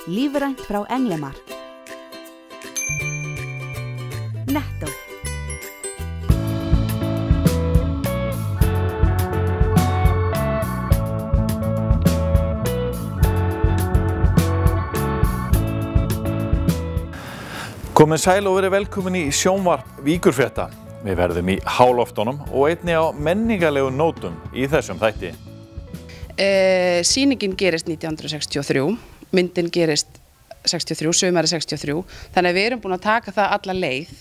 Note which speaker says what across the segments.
Speaker 1: lífrænt frá Englemar. Netto.
Speaker 2: Komið sæl og verið velkomin í sjónvarp Víkurfrétta. Við verðum í háloftunum og einnig á menningarlegum nótum í þessum þætti.
Speaker 3: Sýningin gerist 1963, myndin gerist 63, sumari 63, þannig að við erum búin að taka það alla leið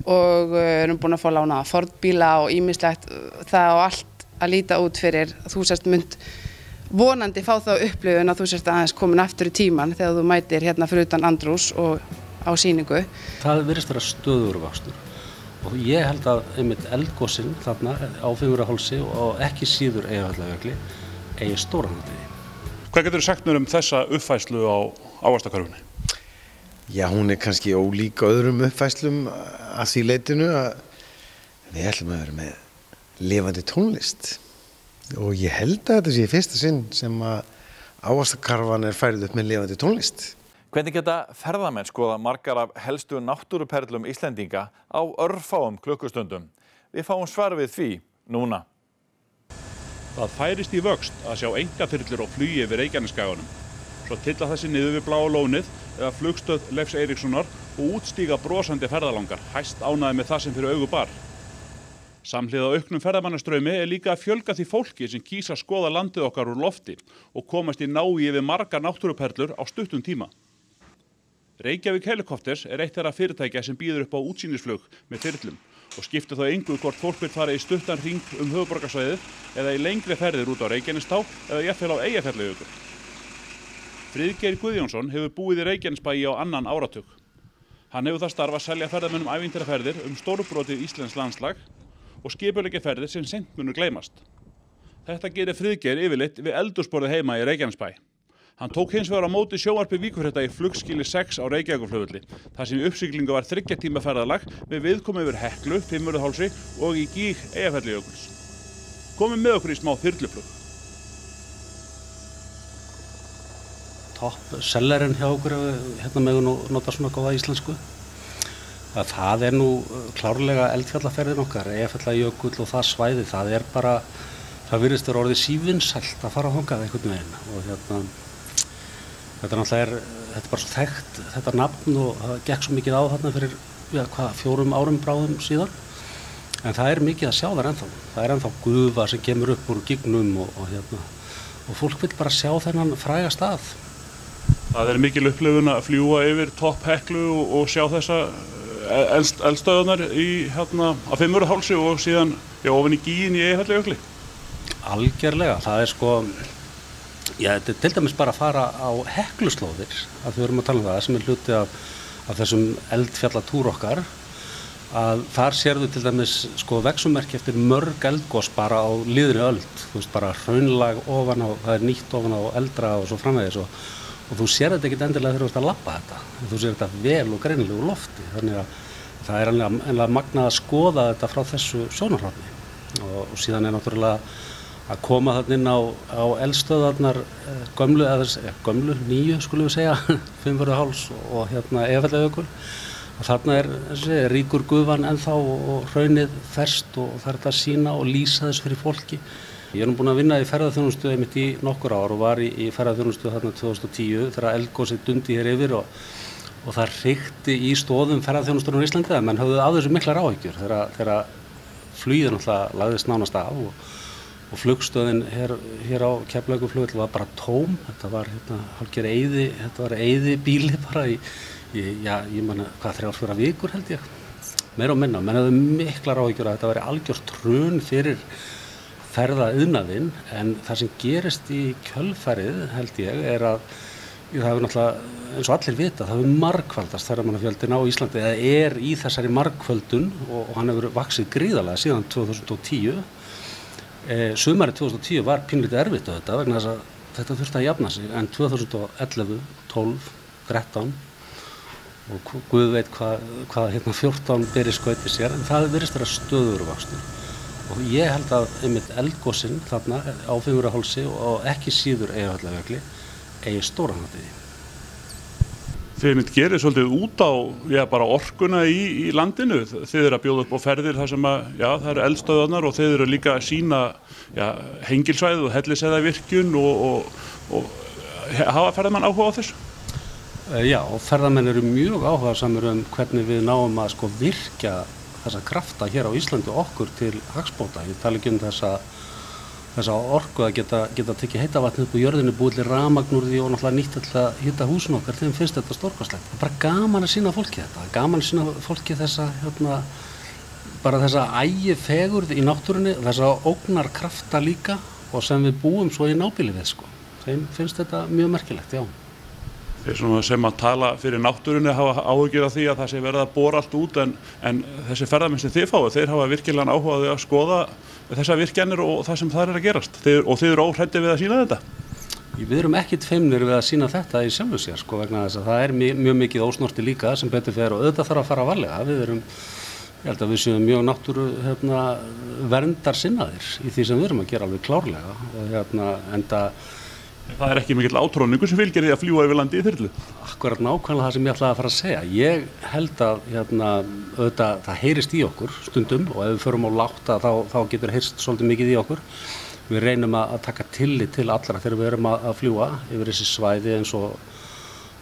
Speaker 3: og erum búin að fá lána Ford-bíla og ýmislegt það og allt að líta út fyrir að þú sérst mynd vonandi fá þá upplifun að þú sérst aðeins komin aftur í tíman þegar þú mætir hérna fyrir utan Andrús og á sýningu. Það
Speaker 4: virðist vera stöðugur vöxtur og ég held að einmitt eldgosinn þarna á Fimmvörðuhálsi og ekki síður Eyjafjallajökli eigi stóran hlut í því.
Speaker 5: Hvað getur þú sagt mér þessa uppfærslu á ávaxtakörfunni?
Speaker 6: Já, hún kannski ólík öðrum uppfærslum að því leitinu að við ætlum að vera með lifandi tónlist og ég held að þetta sé í fyrsta sinn sem að ávaxtakarfan færið upp með lifandi tónlist.
Speaker 2: Hvernig geta ferðamenn skoða margar af helstu náttúruperlum Íslendinga á örfáum klukkustundum? Við fáum svar við því núna.
Speaker 5: Það færist í vöxt að sjá einkaþyrlur og flugi yfir Reykjanesskaganum. Svo tylla þessi niður við Bláa lónið eða flugstöð Leifs Eiríkssonar og útstíga brosandi ferðalangar, hæst ánægði með það sem fyrir augu bar. Samhliða auknum ferðamannastraumi líka að fjölga því fólki sem kýs að skoða landið okkar úr lofti og komast í návíi við margar náttúruperlur á stuttum tíma. Reykjavík Helikopters eitt þeirra fyrirtækja sem býður upp á útsýnisflug með þyrlum og skiptir þá engu hvort fólk vill fara í stuttan hring höfuðborgarsvæðið eða í lengri ferðir út á Reykjanestá eða jafnvel á Eyjafjallajökul. Friðgeir Guðjónsson hefur búið í Reykjanesbæ á annan áratug. Hann hefur það starf að selja ferðamönnum ævintýraferðir stórbrotið íslenskt landslag og skipuleggja ferðir sem seint munu gleymast. Þetta gerir Friðgeir yfirleitt við eldhúsborðið heima í Reykjanesbæ. Hann tók hins vegar á móti sjónvarpi Víkurfrétta í flugskýli 6 á Reykjavíkurflugvelli, þar sem í uppsiglingu var 3 tíma ferðalag með viðkomu yfir Heklu, Fimmvörðuhálsi og í gíg Eyjafjallajökuls. Komum með okkur í smá þyrluflug.
Speaker 4: Topp sellerinn hjá okkur, hérna megum nú nota svona góða íslensku. Það nú klárlega eldfjallaferðin okkar, Eyjafjallajökull og það svæði, það virðist vera orðið sívinsælt að fara þangað einhvern veginn og þetta náttúrulega þetta bara svo þekkt, þetta nafn og það gekk svo mikið á þarna fyrir 4 árum bráðum síðan. En það mikið að sjá þar ennþá. Það ennþá gufa sem kemur upp úr gígnum og fólk vil bara sjá þennan fræga stað.
Speaker 5: Það mikil upplifun að fljúga yfir topp Heklu og sjá þessa eldstöðvarnar á Fimmvörðuhálsi og síðan ofan í gíginn í Eyjafjallajökli. Algerlega,
Speaker 4: það þetta til dæmis bara að fara á Hekluslóðir, að við erum að tala um það, sem hluti af þessum eldfjallatúr okkar, að þar sérðu til dæmis vegsumerki eftir mörg eldgos bara á liðinni öld, þú veist bara hraunlag ofan á, það nýtt ofan á eldra og svo framvegis og þú sér þetta ekkert endilega þegar þú ert að labba þetta, en þú sér þetta vel og greinilegu lofti, þannig að það enlega magnað að skoða þetta frá þessu sjónarhorni og síðan náttúrulega að koma þarna inn á eldstöðvarnar gömlu, nýju skulum við segja, Fimmvörðuháls og Eyjafjallajökull. Þarna þessi ríkur gufan ennþá og hraunið ferskt og það þetta að sýna og lýsa þessu fyrir fólki. Ég búin að vinna í ferðaþjónustu einmitt í nokkur ár og var í ferðaþjónustu þarna 2010 þegar eldgosið dundi hér yfir og það hrikti í stoðum ferðaþjónustunum í Íslandi að menn höfðu af þessu miklar áhyggjur þegar flugið náttúrulega lagðist nánast af og flugstöðin hér á Keflavíkurflugvelli var bara tóm. Þetta var hálfgerð eyði, þetta var eyðibýli bara ég man 3-4 vikur held ég. Meira og minna, menn hefðu miklar áhyggjur að þetta væri algjört hrun fyrir ferðaiðnaðinn en það sem gerist í kjölfarið held ég að það hefur náttúrulega eins og allir vita, það hefur margfaldast ferðamannafjöldin á Íslandi eða í þessari margföldun og hann hefur vaxið gríðarlega síðan 2010. Sumarið 2010 var pínlítið erfitt auðvitað vegna þess að þetta þurfti að jafna sig en 2011, 12, 13 og Guð veit hvað 14 beri skauti sér en það virðist vera stöðugur vöxtur og ég held að einmitt eldgosinn þarna á Fimmvörðuhálsi og ekki síður Eyjafjallajökli eigi stóran hlut í því.
Speaker 5: Þið gerir svolítið út á bara orkuna í landinu. Þið að bjóða upp á ferðir þar sem það eru eldstöðvarnar og þið eru líka að sýna hengilsvæðið og helliseiðavirkjun og hafa ferðamenn áhuga á þessu?
Speaker 4: Já, ferðamenn eru mjög áhugasamir hvernig við náum að virkja þessa krafta hér á Íslandi okkur til hagsbóta. Ég tala ekki þessa orku að geta tekið heita vatnið upp úr jörðinu, búið til rafmagn úr því og náttúrulega nýtt til að hita húsin okkar, þeim finnst þetta stórkostlegt. Það bara gaman að sýna fólki þetta, gaman að sýna fólki þessa ægifegurð í náttúrunni, þessa ógnarkrafta líka og sem við búum svo í nábýli við, Þeim finnst þetta mjög merkilegt, já.
Speaker 5: Þeir sem að tala fyrir náttúrunni hafa áhyggjur af því að það sé verið að bora allt út en þessi ferðamenn sem þið fáið, þeir hafa virkilega áhuga á því að skoða þessar virkjanir og það sem þar að gerast. Og þið eru óhræddir við að sýna þetta?
Speaker 4: Við erum ekkert feimnir við að sýna þetta í sjálfu sér, vegna þess að það er mjög mikið ósnorti líka sem betur fer og auðvitað þarf að fara varlega. Ég held að við séum mjög náttúru verndarsinnaðir í því sem við erum að gera alveg klárlega og enda.
Speaker 5: Það er ekki mikill átroðningur sem fylgir því að fljúga yfir landi í þyrlu.
Speaker 4: Akkurat nákvæmlega það sem ég ætlaði að fara að segja. Ég held að auðvitað það heyrist í okkur stundum og ef við förum á lágt þá getur heyrst svolítið mikið í okkur. Við reynum að taka tillit til allra þegar við erum að fljúga yfir þessi svæði eins og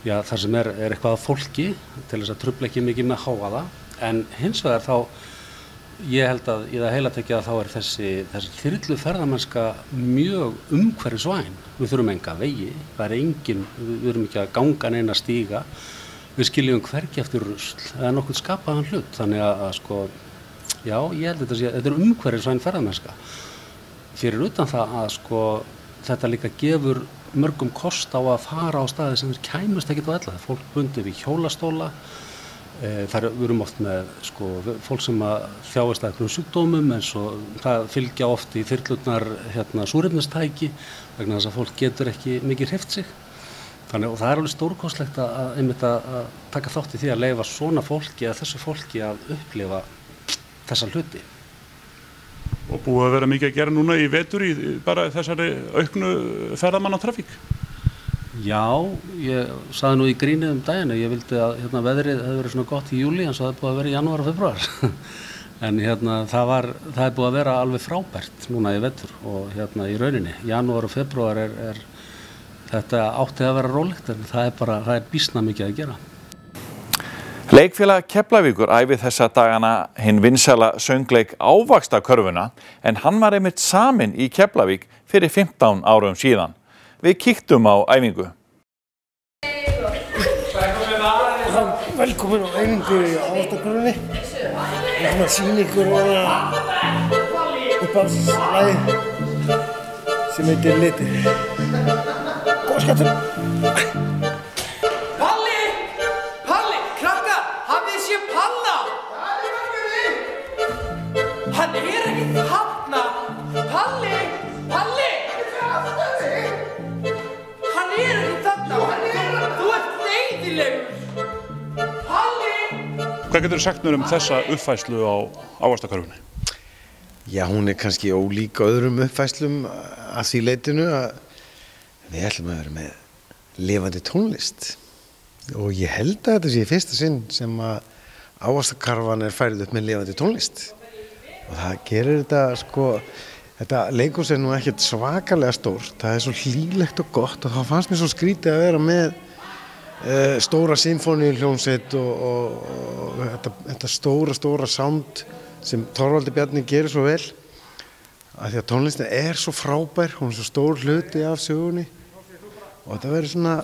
Speaker 4: þar sem er eitthvað af fólki til þess að trufla ekki mikið með hávaða. En hins vegar þá ég held að í það heila tekið að þá er þessi þyrlu ferðamennska mjög umhverfisvæn. Við þurfum enga vegi, það er engin, við erum ekki að ganga neina stíga. Við skiljum hvergi eftir rusl eða nokkuð skapaðan hlut. Þannig já, ég held að þetta er umhverfisvæn ferðamennska. Fyrir utan það að þetta líka gefur mörgum kost á að fara á staði sem þeir kæmust ekkert á ella. Fólk bundið við hjólastóla. Við erum oft með fólk sem þjáist af einhverjum sjúkdómum eins og það fylgja oft í þyrlurnar súrefnistæki vegna þess að fólk getur ekki mikið hreyft sig. Og það er alveg stórkostlegt að taka þátt í því að leyfa svona fólki eða þessu fólki að upplifa þessa hluti.
Speaker 5: Og búið að vera mikið að gera núna í vetur í bara þessari auknu ferðamannatrafík?
Speaker 4: Já, ég sagði nú í grínið daginn að ég vildi að veðrið hefði verið svona gott í júlí en svo það er búið að vera í janúar og febrúar. En það er búið að vera alveg frábært núna í vetur og í rauninni. Janúar og febrúar þetta átti að vera rólegt en það er býsna mikið að gera.
Speaker 2: Leikfélag Keflavíkur æfir þessa dagana hinn vinsæla söngleik Ávaxtakörfuna en hann var einmitt saminn í Keflavík fyrir 15 árum síðan. Við kíktum á æfingu.
Speaker 6: Velkomin á æfingu í Ávaxtakörfunni. Við ætlum að sýna ykkur uppáhaldslagið sem heitir Litir. Góða skemmtun!
Speaker 7: Palli, krakkar, hafið þið séð Palla? Hann er ekki þarna! Palli! Hann er ekki þarna! Þú ert leiðilegur! Palli!
Speaker 5: Hvað getur þú sagt mér þessa uppfærslu á Ávaxtakörfunni?
Speaker 6: Já, hún er kannski ólík öðrum uppfærslum að því leitinu að við ætlum að vera með lifandi tónlist og ég held að þetta sé í fyrsta sinn sem að Ávaxtakarfan er færið upp með lifandi tónlist og það gerir þetta leikhús er nú ekkert svakalega stórt, það er svo hlýlegt og gott og þá fannst mér svo skrítið að vera með stóra sinfóníuhljómsveit og þetta stóra sound sem Þorvaldur Bjarni gerir svo vel af því að tónlistin er svo frábær, hún er svo stór hluti af sögunni og þetta verður svona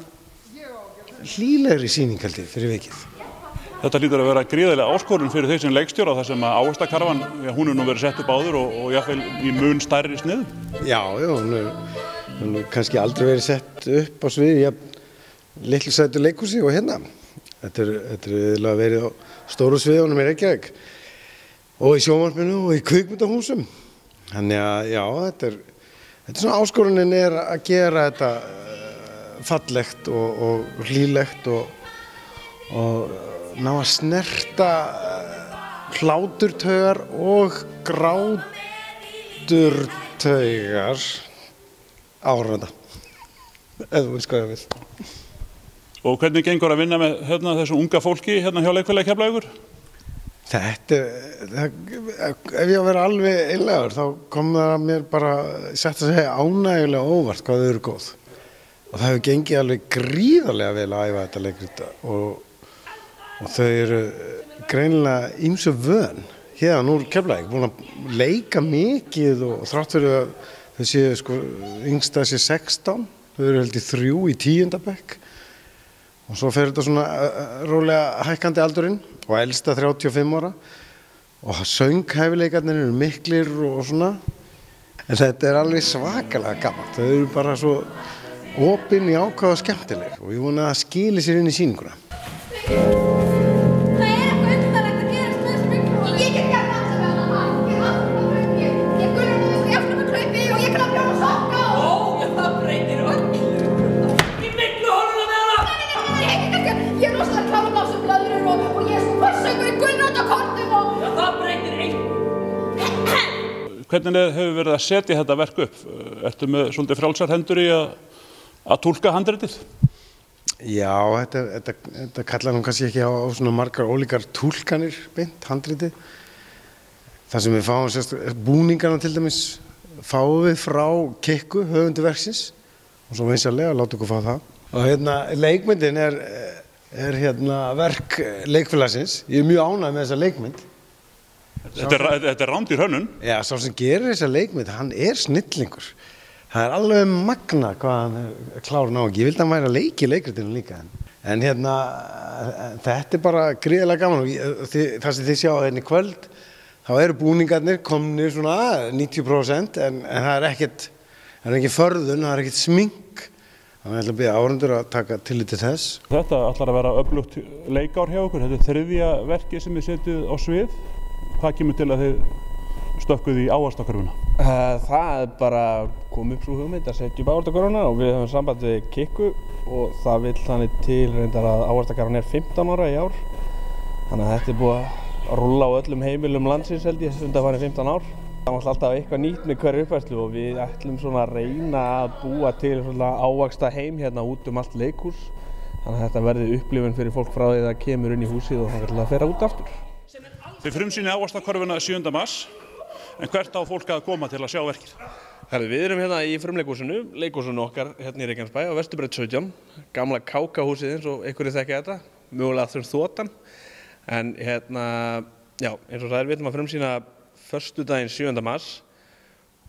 Speaker 6: hlýlegri sýning held ég fyrir vikið.
Speaker 5: Þetta lítur að vera gríðarlega áskorun fyrir þeir sem leikstjóra þar sem að Ávaxtakarfan, hún er nú verið sett upp áður og jafnvel í mun stærri sniðum. Já, hún er kannski aldrei verið sett upp á sviði litlu sætu leikhúsi og hérna. Þetta er viðlega verið á stóru sviðunum í Reykjavík og í sjónvarpinu og í kvikmyndahúsum. Þannig að já, þetta er svona áskorunin er að gera þetta fallegt og hlýlegt og ná að snerta hláturtaugar og gráturtaugar áhorfenda, ef þú veist hvað ég vil. Og hvernig gengur að vinna með þessu unga fólki hjá Leikfélagi Keflavíkur?
Speaker 6: Þetta, ef ég að vera alveg einlegur, þá kom það að mér bara, satt að segja, ánægjulega óvart hvað þau eru góð. Og það hefur gengið alveg gríðarlega vel að æfa þetta leikrita og þau eru greinilega ýmsu vön hérna úr Keflavík, búin að leika mikið og þrátt fyrir að þau séu sko, yngsta sé 16, þau eru held í 3 í 10. bekk. Og svo fer þetta svona rólega hækkandi aldurinn og elsta 35 ára og sönghæfileikarnir eru miklir og svona. En þetta er alveg svakalega gaman. Þau eru bara svo opin í ákvað og skemmtileg og ég vona að það skili sér inn í sýninguna.
Speaker 8: Það er eitthvað undarlegt að gerast með þessu miklu og ég get gert alls að vera hana. Ég er alltaf að hlaupi, ég er gulur með þessu jafnum með hlaupi og ég kann að bjóða sokka og...
Speaker 7: Ó, það breytir öllu. Í miklu holuna með hana.
Speaker 8: Ég er rosalega klára básum blöður og ég er svo færsöngur í gulrót og kortum og...
Speaker 7: Já, það breytir einn.
Speaker 5: Hvernig hefur verið að setja þetta verk upp? Ertu með svolítið frjálsar hendur í að túlka handritið?
Speaker 6: Já, þetta kallar nú kannski ekki á svona margar ólíkar túlkanir beint handritið. Það sem við fáum sérst, búningarna til dæmis fáum við frá Kikku, höfundi verksins og svo vinsamlega láta okkur fá það. Og leikmyndin er verk leikfélagsins. Ég er mjög ánægð með þessa leikmynd.
Speaker 5: Þetta er rándýr hönnun. Já,
Speaker 6: sá sem gerir þessa leikmynd, hann er snillingur. Það er alveg magna hvað hann klára ná ekki. Ég vildi að hann væri að leiki í leikritinu líka. En þetta er bara gríðarlega gaman og það sem þið sjá í kvöld, þá eru búningarnir komnir svona 90% en það er ekki förðun, það er ekkert smink. Þannig að ég ætla að biðja áhorfendur að taka tillit til þess.
Speaker 5: Þetta ætlar að vera öflugt leikár hjá okkur. Þetta er 3. verkið sem þið setjuð á svið. Hvað kemur til að þið stökkuð í ávaxtakörfuna?
Speaker 9: Það er bara komið upp svo hugmynd að setja upp ávaxtakörfuna og við höfum samband við Kikku og það vill þannig til reyndar að ávaxtakörfan er 15 ára í ár. Þannig að þetta er búið að rúlla á öllum heimilum landsins held ég undanfarin 15 ár. Það var alltaf eitthvað nýtt með hverju uppfærslu og við ætlum svona að reyna að búa til svona ávaxta heim hérna út allt leikhús. Þannig að þetta verði upplifun fyrir fólk frá því það kemur inn í húsið og það fer út aftur.
Speaker 5: Þið frumsýnið ávaxtakörfuna 7. mars, en hvert á fólk að koma til að sjá verkið?
Speaker 9: Við erum hérna í frumleikhúsinu okkar hérna í Reykjanesbæ á Vesturbraut 17, gamla kákahúsið eins og einhverjir þekkja þetta, mögulega þurr þotan. En já, eins og það við ætlum að frumsýna föstudaginn 7. mars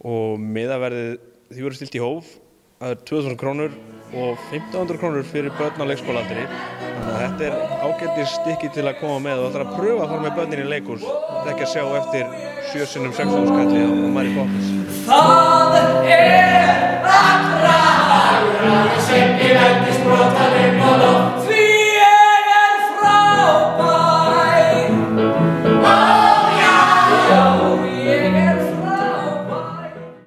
Speaker 9: og miðaverðið því verður stilt í hóf. Það er 2.000 krónur og 1.500 krónur fyrir börn á leikskólaaldri. Þannig að þetta er ágætis stykki til að koma með og það er að pröfa að fara með börnin í leikhús. Þetta er ekki að sjá eftir 7 sinnum 6 áskallið á Mary Poppins.
Speaker 7: Það er